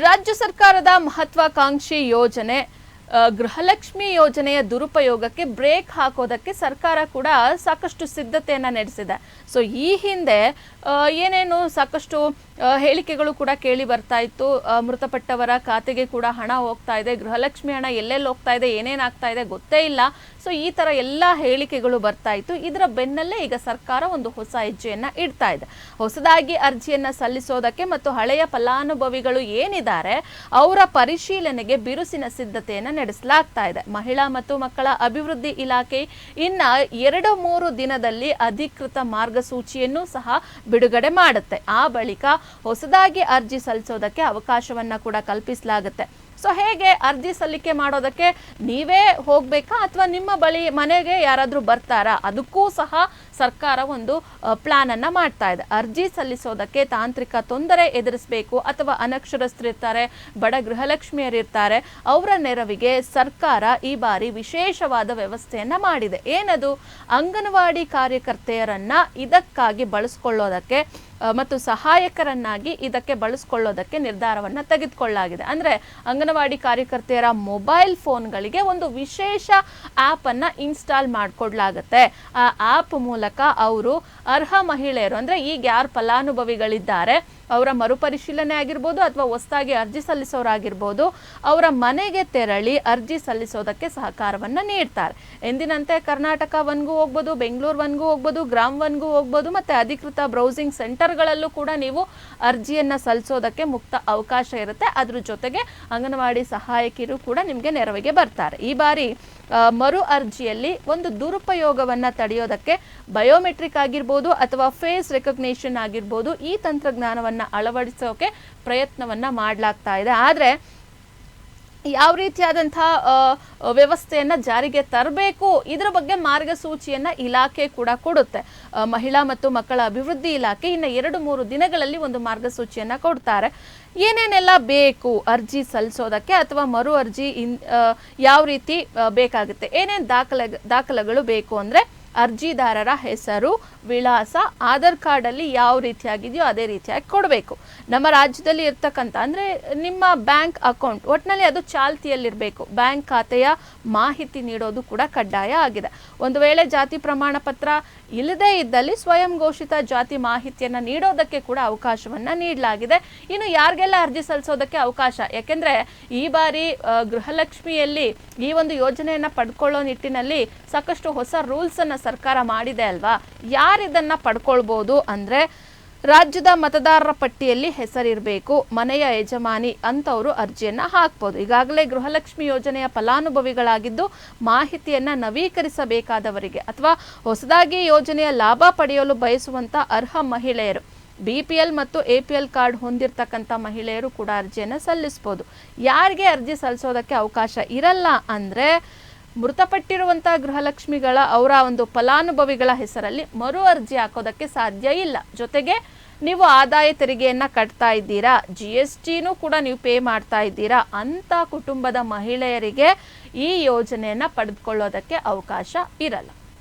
ರಾಜ್ಯ ಸರ್ಕಾರದ ಮಹತ್ವಾಕಾಂಕ್ಷಿ ಯೋಜನೆ ಗೃಹಲಕ್ಷ್ಮಿ ಯೋಜನೆಯ ದುರುಪಯೋಗಕ್ಕೆ ಬ್ರೇಕ್ ಹಾಕೋದಕ್ಕೆ ಸರ್ಕಾರ ಕೂಡ ಸಾಕಷ್ಟು ಸಿದ್ಧತೆಯನ್ನು ನಡೆಸಿದೆ. ಸೊ ಈ ಹಿಂದೆ ಏನೇನು ಸಾಕಷ್ಟು ಹೇಳಿಕೆಗಳು ಕೂಡ ಕೇಳಿ ಬರ್ತಾ ಇತ್ತು. ಮೃತಪಟ್ಟವರ ಖಾತೆಗೆ ಕೂಡ ಹಣ ಹೋಗ್ತಾ ಇದೆ, ಗೃಹಲಕ್ಷ್ಮಿ ಹಣ ಎಲ್ಲೆಲ್ಲಿ ಹೋಗ್ತಾ ಇದೆ, ಏನೇನಾಗ್ತಾ ಇದೆ ಗೊತ್ತೇ ಇಲ್ಲ. ಸೊ ಈ ಥರ ಎಲ್ಲ ಹೇಳಿಕೆಗಳು ಬರ್ತಾ ಇತ್ತು. ಇದರ ಬೆನ್ನಲ್ಲೇ ಈಗ ಸರ್ಕಾರ ಒಂದು ಹೊಸ ಹೆಜ್ಜೆಯನ್ನು ಇಡ್ತಾ ಇದೆ. ಹೊಸದಾಗಿ ಅರ್ಜಿಯನ್ನು ಸಲ್ಲಿಸೋದಕ್ಕೆ ಮತ್ತು ಹಳೆಯ ಫಲಾನುಭವಿಗಳು ಏನಿದ್ದಾರೆ ಅವರ ಪರಿಶೀಲನೆಗೆ ಬಿರುಸಿನ ಸಿದ್ಧತೆಯನ್ನು ನಡೆಸಲಾಗ್ತಾ ಇದೆ. ಮಹಿಳಾ ಮತ್ತು ಮಕ್ಕಳ ಅಭಿವೃದ್ಧಿ ಇಲಾಖೆ ಇನ್ನ 2-3 ದಿನದಲ್ಲಿ ಅಧಿಕೃತ ಮಾರ್ಗಸೂಚಿಯನ್ನು ಸಹ ಬಿಡುಗಡೆ ಮಾಡುತ್ತೆ. ಆ ಬಳಿಕ ಹೊಸದಾಗಿ ಅರ್ಜಿ ಸಲ್ಲಿಸೋದಕ್ಕೆ ಅವಕಾಶವನ್ನ ಕೂಡ ಕಲ್ಪಿಸಲಾಗುತ್ತೆ. ಸೊ ಹೇಗೆ ಅರ್ಜಿ ಸಲ್ಲಿಕೆ ಮಾಡೋದಕ್ಕೆ ನೀವೇ ಹೋಗ್ಬೇಕಾ ಅಥವಾ ನಿಮ್ಮ ಬಳಿ ಮನೆಗೆ ಯಾರಾದರೂ ಬರ್ತಾರಾ? ಅದಕ್ಕೂ ಸಹ ಸರ್ಕಾರ ಒಂದು ಪ್ಲಾನ್ ಅನ್ನ ಮಾಡ್ತಾ ಇದೆ. ಅರ್ಜಿ ಸಲ್ಲಿಸೋದಕ್ಕೆ ತಾಂತ್ರಿಕ ತೊಂದರೆ ಎದುರಿಸಬೇಕು ಅಥವಾ ಅನಕ್ಷರಸ್ಥರಿರ್ತಾರೆ, ಬಡ ಗೃಹಲಕ್ಷ್ಮಿಯರಿರ್ತಾರೆ, ಅವರ ನೆರವಿಗೆ ಸರ್ಕಾರ ಈ ಬಾರಿ ವಿಶೇಷವಾದ ವ್ಯವಸ್ಥೆಯನ್ನ ಮಾಡಿದೆ. ಏನದು? ಅಂಗನವಾಡಿ ಕಾರ್ಯಕರ್ತೆಯರನ್ನ ಇದಕ್ಕಾಗಿ ಬಳಸ್ಕೊಳ್ಳೋದಕ್ಕೆ ಮತ್ತು ಸಹಾಯಕರನ್ನಾಗಿ ಇದಕ್ಕೆ ಬಳಸ್ಕೊಳ್ಳೋದಕ್ಕೆ ನಿರ್ಧಾರವನ್ನ ತೆಗೆದುಕೊಳ್ಳಲಾಗಿದೆ. ಅಂದ್ರೆ ಅಂಗನವಾಡಿ ಕಾರ್ಯಕರ್ತೆಯರ ಮೊಬೈಲ್ ಫೋನ್ಗಳಿಗೆ ಒಂದು ವಿಶೇಷ ಆ್ಯಪ್ ಅನ್ನ ಇನ್ಸ್ಟಾಲ್ ಮಾಡಿಕೊಡ್ಲಾಗತ್ತೆ. ಆ ಆ್ಯಪ್ ಮೂಲಕ ಅವರು ಅರ್ಹ ಮಹಿಳೆಯರು, ಅಂದ್ರೆ ಈಗ ಯಾರು ಫಲಾನುಭವಿಗಳಿದ್ದಾರೆ ಅವರ ಮರುಪರಿಶೀಲನೆ ಆಗಿರ್ಬೋದು ಅಥವಾ ಹೊಸದಾಗಿ ಅರ್ಜಿ ಸಲ್ಲಿಸೋರಾಗಿರ್ಬೋದು, ಅವರ ಮನೆಗೆ ತೆರಳಿ ಅರ್ಜಿ ಸಲ್ಲಿಸೋದಕ್ಕೆ ಸಹಕಾರವನ್ನ ನೀಡ್ತಾರೆ. ಎಂದಿನಂತೆ ಕರ್ನಾಟಕ ಒನ್ಗೂ ಹೋಗ್ಬೋದು, ಬೆಂಗಳೂರು ಒನ್ಗೂ ಹೋಗ್ಬೋದು, ಗ್ರಾಮ್ ಒನ್ಗೂ ಹೋಗ್ಬೋದು, ಮತ್ತೆ ಅಧಿಕೃತ ಬ್ರೌಸಿಂಗ್ ಸೆಂಟರ್ಗಳಲ್ಲೂ ಕೂಡ ನೀವು ಅರ್ಜಿಯನ್ನ ಸಲ್ಲಿಸೋದಕ್ಕೆ ಮುಕ್ತ ಅವಕಾಶ ಇರುತ್ತೆ. ಅದ್ರ ಜೊತೆಗೆ ಅಂಗನವಾಡಿ ಸಹಾಯಕಿಯರು ಕೂಡ ನಿಮಗೆ ನೆರವಿಗೆ ಬರ್ತಾರೆ. ಈ ಬಾರಿ ಮರು ಅರ್ಜಿಯಲ್ಲಿ ಒಂದು ದುರುಪಯೋಗವನ್ನ ತಡೆಯೋದಕ್ಕೆ ಬಯೋಮೆಟ್ರಿಕ್ ಆಗಿರ್ಬೋದು ಅಥವಾ ಫೇಸ್ ರೆಕಗ್ನೇಷನ್ ಆಗಿರ್ಬೋದು, ಈ ತಂತ್ರಜ್ಞಾನವನ್ನ ಅಳವಡಿಸೋಕೆ ಪ್ರಯತ್ನವನ್ನ ಮಾಡಲಾಗ್ತಾ ಇದೆ. ಆದ್ರೆ ಯಾವ ರೀತಿಯಾದಂತಹ ವ್ಯವಸ್ಥೆಯನ್ನ ಜಾರಿಗೆ ತರಬೇಕು ಇದರ ಬಗ್ಗೆ ಮಾರ್ಗಸೂಚಿಯನ್ನ ಇಲಾಖೆ ಕೂಡ ಕೊಡುತ್ತೆ. ಮಹಿಳಾ ಮತ್ತು ಮಕ್ಕಳ ಅಭಿವೃದ್ಧಿ ಇಲಾಖೆ ಇನ್ನು 2-3 ದಿನಗಳಲ್ಲಿ ಒಂದು ಮಾರ್ಗಸೂಚಿಯನ್ನ ಕೊಡ್ತಾರೆ. ಏನೇನೆಲ್ಲ ಬೇಕು ಅರ್ಜಿ ಸಲ್ಲಿಸೋದಕ್ಕೆ ಅಥವಾ ಮರು ಅರ್ಜಿ ಯಾವ ರೀತಿ ಬೇಕಾಗುತ್ತೆ, ಏನೇನು ದಾಖಲೆಗಳು ಬೇಕು ಅಂದ್ರೆ ಅರ್ಜಿದಾರರ ಹೆಸರು, ವಿಳಾಸ, ಆಧಾರ್ ಕಾರ್ಡ್ ಅಲ್ಲಿ ಯಾವ ರೀತಿಯಾಗಿದೆಯೋ ಅದೇ ರೀತಿಯಾಗಿ ಕೊಡಬೇಕು. ನಮ್ಮ ರಾಜ್ಯದಲ್ಲಿ ಇರ್ತಕ್ಕಂಥ ಅಂದ್ರೆ ನಿಮ್ಮ ಬ್ಯಾಂಕ್ ಅಕೌಂಟ್ ಒಟ್ಟಿನಲ್ಲಿ ಅದು ಚಾಲ್ತಿಯಲ್ಲಿರಬೇಕು. ಬ್ಯಾಂಕ್ ಖಾತೆಯ ಮಾಹಿತಿ ನೀಡೋದು ಕೂಡ ಕಡ್ಡಾಯ ಆಗಿದೆ. ಒಂದು ವೇಳೆ ಜಾತಿ ಪ್ರಮಾಣ ಪತ್ರ ಇಲ್ಲದೇ ಇದ್ದಲ್ಲಿ ಸ್ವಯಂ ಘೋಷಿತ ಜಾತಿ ಮಾಹಿತಿಯನ್ನ ನೀಡೋದಕ್ಕೆ ಕೂಡ ಅವಕಾಶವನ್ನ ನೀಡಲಾಗಿದೆ. ಇನ್ನು ಯಾರಿಗೆಲ್ಲ ಅರ್ಜಿ ಸಲ್ಲಿಸೋದಕ್ಕೆ ಅವಕಾಶ, ಯಾಕೆಂದ್ರೆ ಈ ಬಾರಿ ಗೃಹಲಕ್ಷ್ಮಿಯಲ್ಲಿ ಈ ಒಂದು ಯೋಜನೆಯನ್ನ ಪಡ್ಕೊಳ್ಳೋ ನಿಟ್ಟಿನಲ್ಲಿ ಸಾಕಷ್ಟು ಹೊಸ ರೂಲ್ಸ್ ಅನ್ನ ಸರ್ಕಾರ ಮಾಡಿದೆ ಅಲ್ವಾ. ಯಾರಿದನ್ನ ಪಡ್ಕೊಳ್ಬಹುದು ಅಂದ್ರೆ ರಾಜ್ಯದ ಮತದಾರರ ಪಟ್ಟಿಯಲ್ಲಿ ಹೆಸರಿರಬೇಕು, ಮನೆಯ ಯಜಮಾನಿ ಅಂತವರು ಅರ್ಜಿಯನ್ನ ಹಾಕ್ಬೋದು. ಈಗಾಗಲೇ ಗೃಹಲಕ್ಷ್ಮಿ ಯೋಜನೆಯ ಫಲಾನುಭವಿಗಳಾಗಿದ್ದು ಮಾಹಿತಿಯನ್ನ ನವೀಕರಿಸಬೇಕಾದವರಿಗೆ ಅಥವಾ ಹೊಸದಾಗಿ ಯೋಜನೆಯ ಲಾಭ ಪಡೆಯಲು ಬಯಸುವಂತ ಅರ್ಹ ಮಹಿಳೆಯರು, BPL ಮತ್ತು APL ಕಾರ್ಡ್ ಹೊಂದಿರತಕ್ಕಂಥ ಮಹಿಳೆಯರು ಕೂಡ ಅರ್ಜಿಯನ್ನು ಸಲ್ಲಿಸಬಹುದು. ಯಾರಿಗೆ ಅರ್ಜಿ ಸಲ್ಲಿಸೋದಕ್ಕೆ ಅವಕಾಶ ಇರಲ್ಲ ಅಂದ್ರೆ ಮೃತಪಟ್ಟಿರುವಂಥ ಗೃಹಲಕ್ಷ್ಮಿಗಳ ಅವರ ಒಂದು ಫಲಾನುಭವಿಗಳ ಹೆಸರಲ್ಲಿ ಮರು ಅರ್ಜಿ ಹಾಕೋದಕ್ಕೆ ಸಾಧ್ಯ ಇಲ್ಲ. ಜೊತೆಗೆ ನೀವು ಆದಾಯ ತೆರಿಗೆಯನ್ನ ಕಟ್ತಾ ಇದ್ದೀರಾ, GSTನೂ ಕೂಡ ನೀವು ಪೇ ಮಾಡ್ತಾ ಇದ್ದೀರಾ ಅಂತ ಕುಟುಂಬದ ಮಹಿಳೆಯರಿಗೆ ಈ ಯೋಜನೆಯನ್ನ ಪಡೆದುಕೊಳ್ಳೋದಕ್ಕೆ ಅವಕಾಶ ಇರಲ್ಲ.